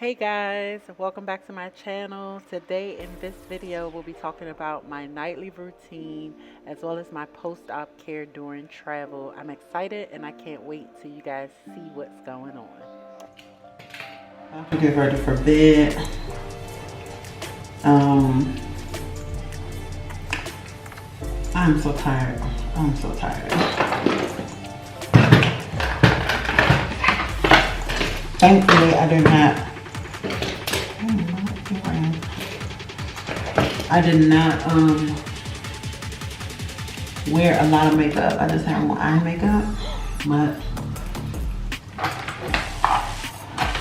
Hey guys, welcome back to my channel. Today in this video we'll be talking about my nightly routine as well as my post-op care during travel. I'm excited and I can't wait till you guys see what's going on. I have to get ready for bed. I'm so tired. I'm so tired. Thankfully I did not wear a lot of makeup. I just have more eye makeup,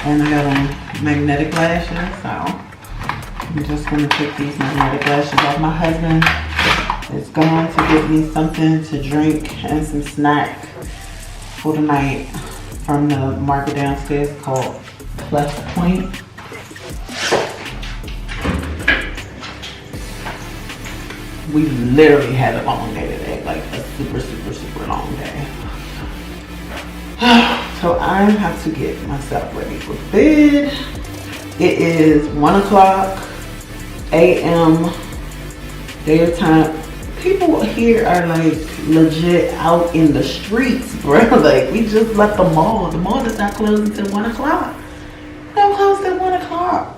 and I got on magnetic lashes, so I'm just gonna take these magnetic lashes off. My husband is going to get me something to drink and some snack for the night from the market downstairs called Plus Point. We literally had a long day today, like a super long day. So I have to get myself ready for bed. It is 1 o'clock a.m. daytime. People here are like legit out in the streets, bro. Like we just left the mall. The mall does not close until 1 o'clock. Don't close till 1 o'clock.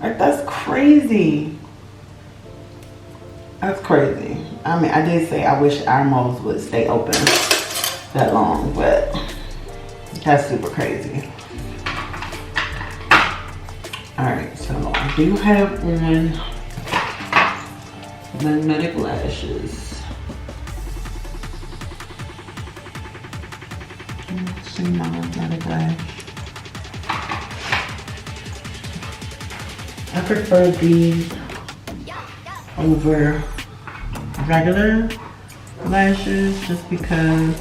Like that's crazy. That's crazy. I mean, I did say I wish our malls would stay open that long, but that's super crazy. Alright, so I do have on magnetic lashes. See my magnetic lash. I prefer these over regular lashes just because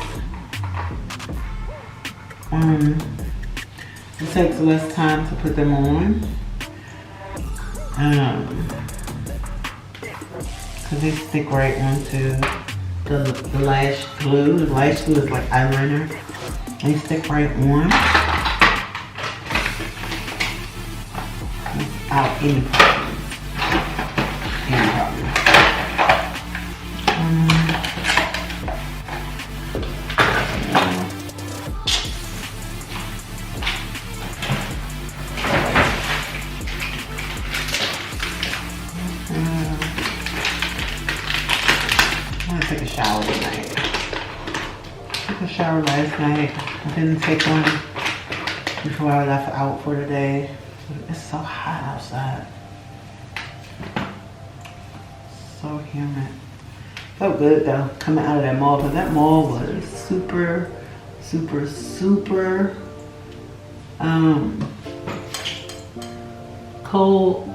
it takes less time to put them on. Because they stick right onto the lash glue. The lash glue is like eyeliner. They stick right on without any problems. Any problems. Took a shower tonight. Took a shower last night. I didn't take one before I left out for the day. It's so hot outside. So humid. Felt good though, coming out of that mall, because that mall was super cold.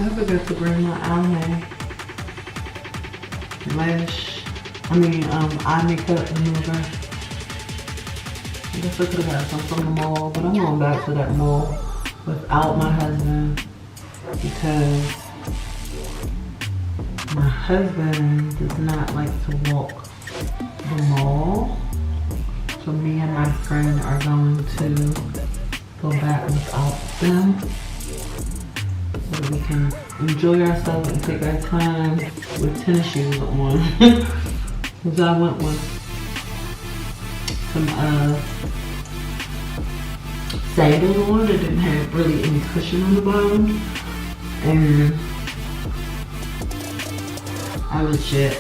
I forgot to bring my eye makeup remover. I guess I could have got some from the mall, but I'm going back to that mall without my husband because my husband does not like to walk the mall. So me and my friend are going to go back without them, so we can enjoy ourselves and take our time with tennis shoes on. Because I went with some sandals on that didn't have really any cushion on the bottom, and I legit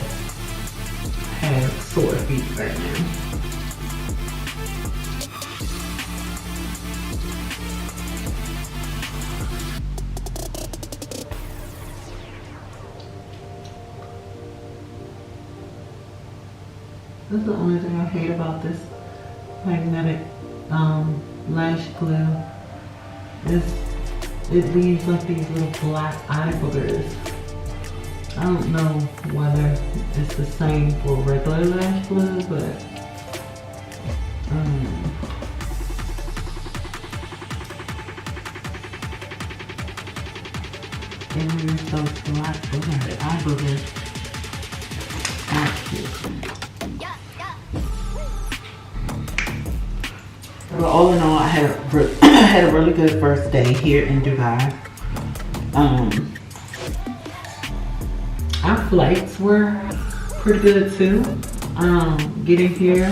have sore feet right now. That's the only thing I hate about this magnetic lash glue is it leaves like these little black eye boogers. I don't know whether it's the same for regular lash glue, but And here's those black boogers, eye boogers. But all in all, I had I had a really good first day here in Dubai. Our flights were pretty good too. Getting here,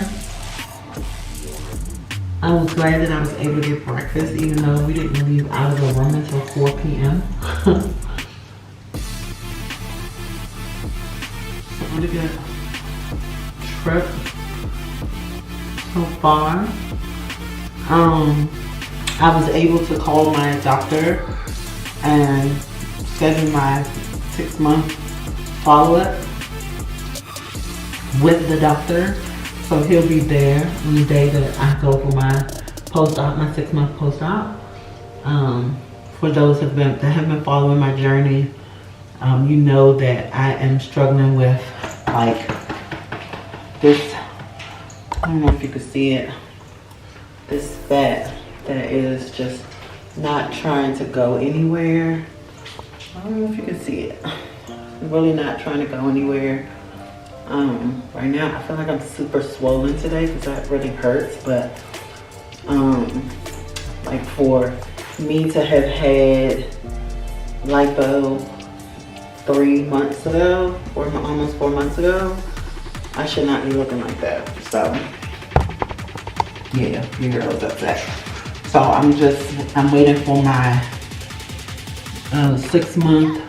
I was glad that I was able to get breakfast, even though we didn't leave out of the room until 4 p.m. So really good trip so far. I was able to call my doctor and schedule my 6-month follow-up with the doctor. So he'll be there on the day that I go for my post-op, my 6-month post-op. For those that have been following my journey, you know that I am struggling with like this, I don't know if you can see it, this fat that is just not trying to go anywhere. I don't know if you can see it. I'm really not trying to go anywhere. Right now I feel like I'm super swollen today because that really hurts, but like for me to have had lipo 3 months ago, almost 4 months ago, I should not be looking like that. So yeah, your girl is upset. So I'm waiting for my 6-month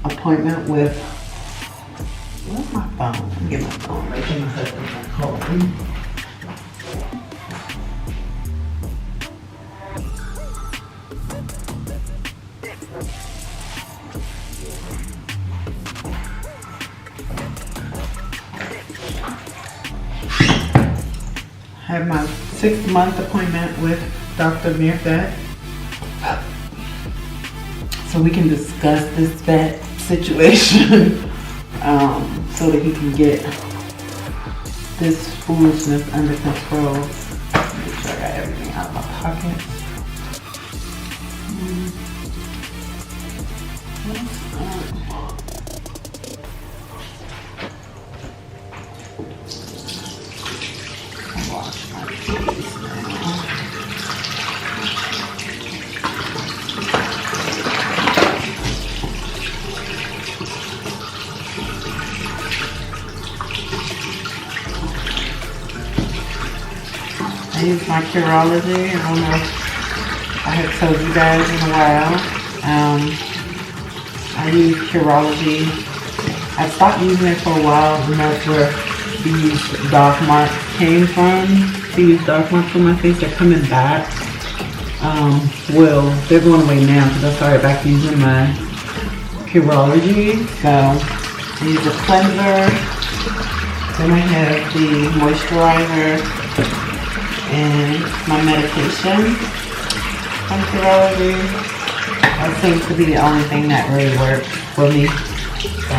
appointment with, where's my phone? Let me get my phone right here. My husband's gonna call me. I have my 6-month appointment with Dr. Mirfat, so we can discuss this fat situation, so that he can get this foolishness under control. Make sure I got everything out of my pocket. Wash my face now. I use my Curology. I don't know if I have told you guys in a while. I use Curology. I stopped using it for a while, and that's where these dark marks came from. These dark marks on my face are coming back. Well, they're going away now because I started back using my Curology. So I use a cleanser. Then I have the moisturizer and my medication from Curology. That seems to be the only thing that really works for me. So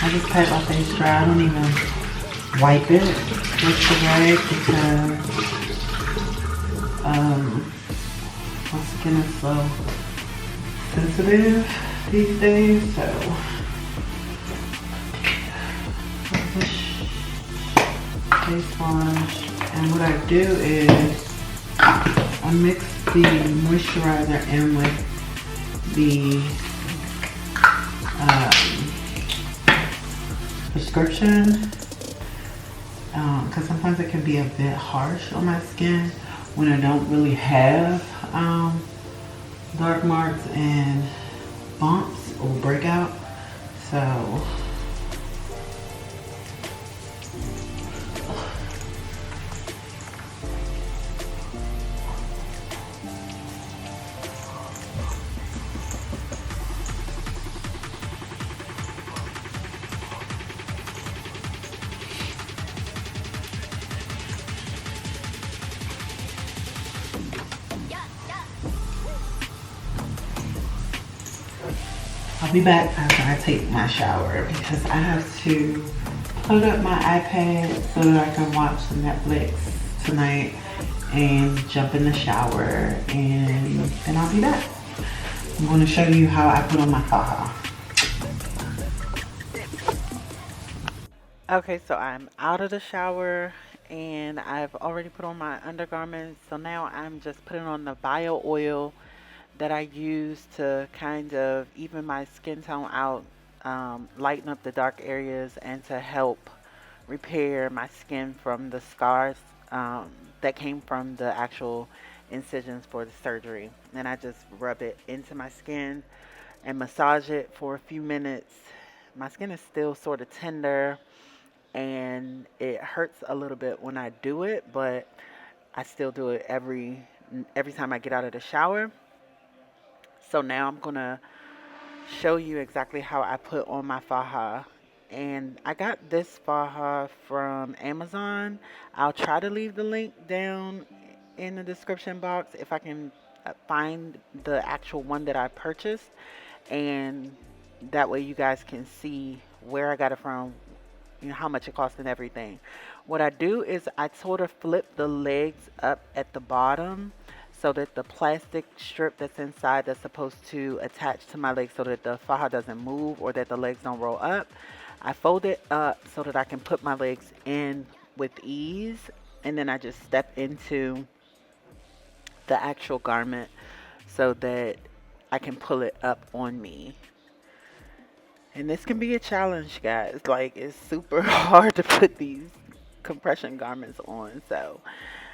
I just pat my face dry. I don't even wipe it with the rag because my skin is so sensitive these days. So face sponge, and what I do is I mix the moisturizer in with the prescription because sometimes it can be a bit harsh on my skin when I don't really have dark marks and bumps or breakout. So I'll be back after I take my shower because I have to put up my iPad so that I can watch some Netflix tonight and jump in the shower, and then I'll be back. I'm going to show you how I put on my faja. Okay, so I'm out of the shower and I've already put on my undergarments. So now I'm just putting on the bio oil that I use to kind of even my skin tone out, lighten up the dark areas, and to help repair my skin from the scars that came from the actual incisions for the surgery. And I just rub it into my skin and massage it for a few minutes. My skin is still sort of tender and it hurts a little bit when I do it, but I still do it every time I get out of the shower. So now I'm gonna show you exactly how I put on my faja. And I got this faja from Amazon. I'll try to leave the link down in the description box if I can find the actual one that I purchased. And that way you guys can see where I got it from, you know, how much it costs and everything. What I do is I sort of flip the legs up at the bottom so that the plastic strip that's inside that's supposed to attach to my legs so that the faja doesn't move or that the legs don't roll up, I fold it up so that I can put my legs in with ease, and then I just step into the actual garment so that I can pull it up on me. And this can be a challenge, guys. Like, it's super hard to put these compression garments on. So,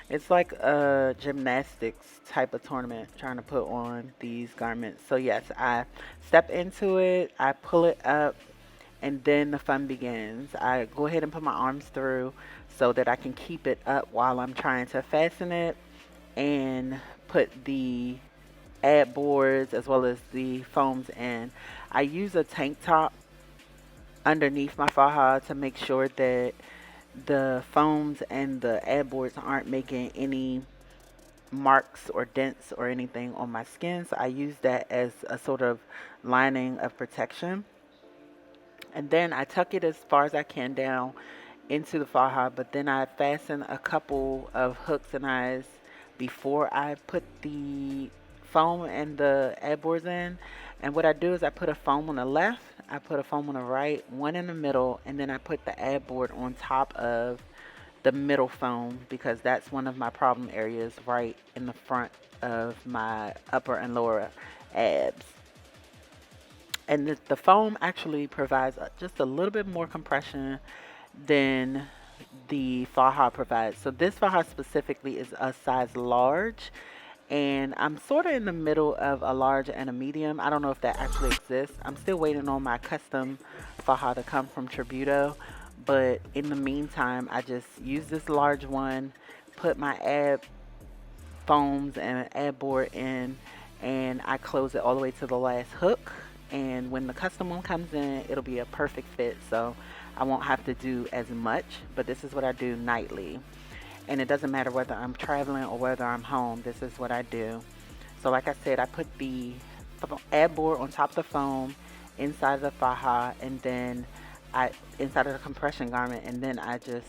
it's like a gymnastics type of tournament trying to put on these garments. So, yes, I step into it, I pull it up, and then the fun begins. I go ahead and put my arms through so that I can keep it up while I'm trying to fasten it and put the ad boards as well as the foams in. I use a tank top underneath my faja to make sure that the foams and the ad boards aren't making any marks or dents or anything on my skin. So I use that as a sort of lining of protection. And then I tuck it as far as I can down into the faja, but then I fasten a couple of hooks and eyes before I put the foam and the ad boards in. And what I do is I put a foam on the left, I put a foam on the right, one in the middle, and then I put the ad board on top of the middle foam because that's one of my problem areas right in the front of my upper and lower abs. And the foam actually provides just a little bit more compression than the faja provides. So this faja specifically is a size large, and I'm sort of in the middle of a large and a medium. I don't know if that actually exists. I'm still waiting on my custom faja to come from Tributo, but in the meantime, I just use this large one, put my ab foams and ad board in, and I close it all the way to the last hook. And when the custom one comes in, it'll be a perfect fit, so I won't have to do as much. But this is what I do nightly, and it doesn't matter whether I'm traveling or whether I'm home. This is what I do. So like I said, I put the ad board on top of the foam inside of the faja, and then I inside of the compression garment, and then I just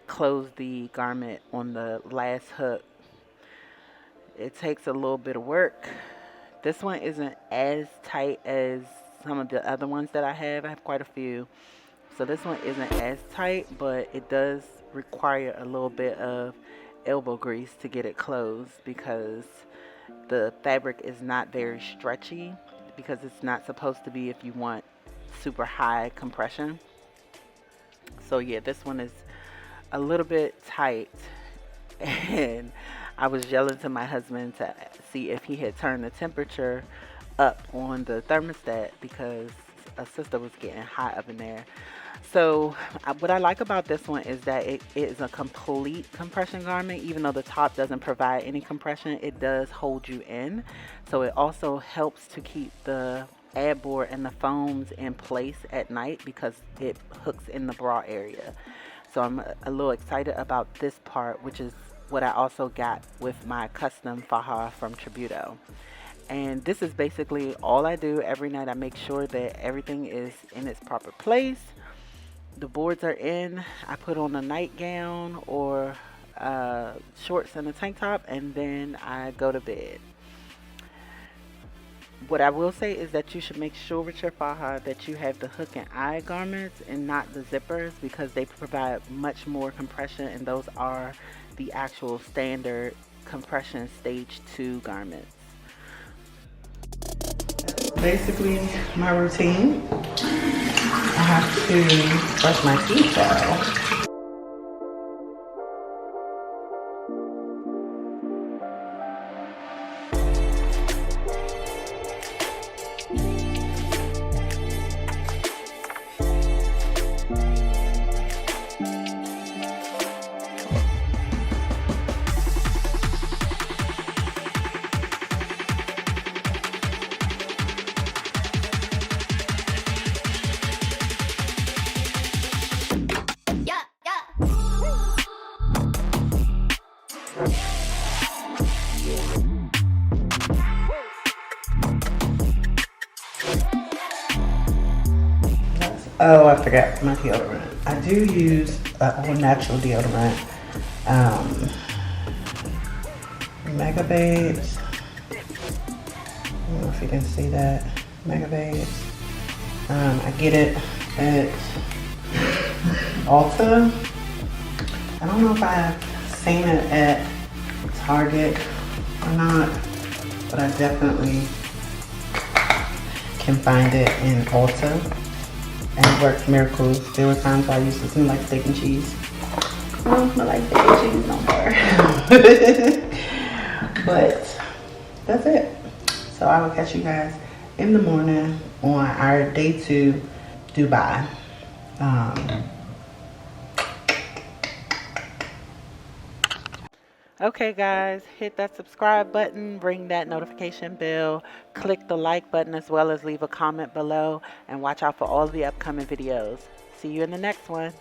close the garment on the last hook. It takes a little bit of work. This one isn't as tight as some of the other ones that I have. I have quite a few. So this one isn't as tight, but it does require a little bit of elbow grease to get it closed because the fabric is not very stretchy, because it's not supposed to be if you want super high compression. So yeah, this one is a little bit tight, and I was yelling to my husband to see if he had turned the temperature up on the thermostat because a sister was getting hot up in there. So what I like about this one is that it is a complete compression garment. Even though the top doesn't provide any compression, it does hold you in. So it also helps to keep the ad board and the foams in place at night because it hooks in the bra area. So I'm a little excited about this part, which is what I also got with my custom faja from Tributo. And this is basically all I do every night. I make sure that everything is in its proper place. The boards are in. I put on a nightgown or shorts and a tank top, and then I go to bed. What I will say is that you should make sure with your faja that you have the hook and eye garments and not the zippers, because they provide much more compression, and those are the actual standard compression stage 2 garments. Basically my routine. I have to brush my teeth though. Oh, I forgot my deodorant. I do use all natural deodorant. Mega Babes. I don't know if you can see that. Mega Babes. I get it at Ulta. I don't know if I've seen it at Target or not, but I definitely can find it in Ulta. And it worked miracles. There were times I used to smell like steak and cheese. I don't smell like steak and cheese no more. But that's it. So I will catch you guys in the morning on our day 2 Dubai. Okay guys, hit that subscribe button, ring that notification bell, click the like button, as well as leave a comment below, and watch out for all of the upcoming videos. See you in the next one.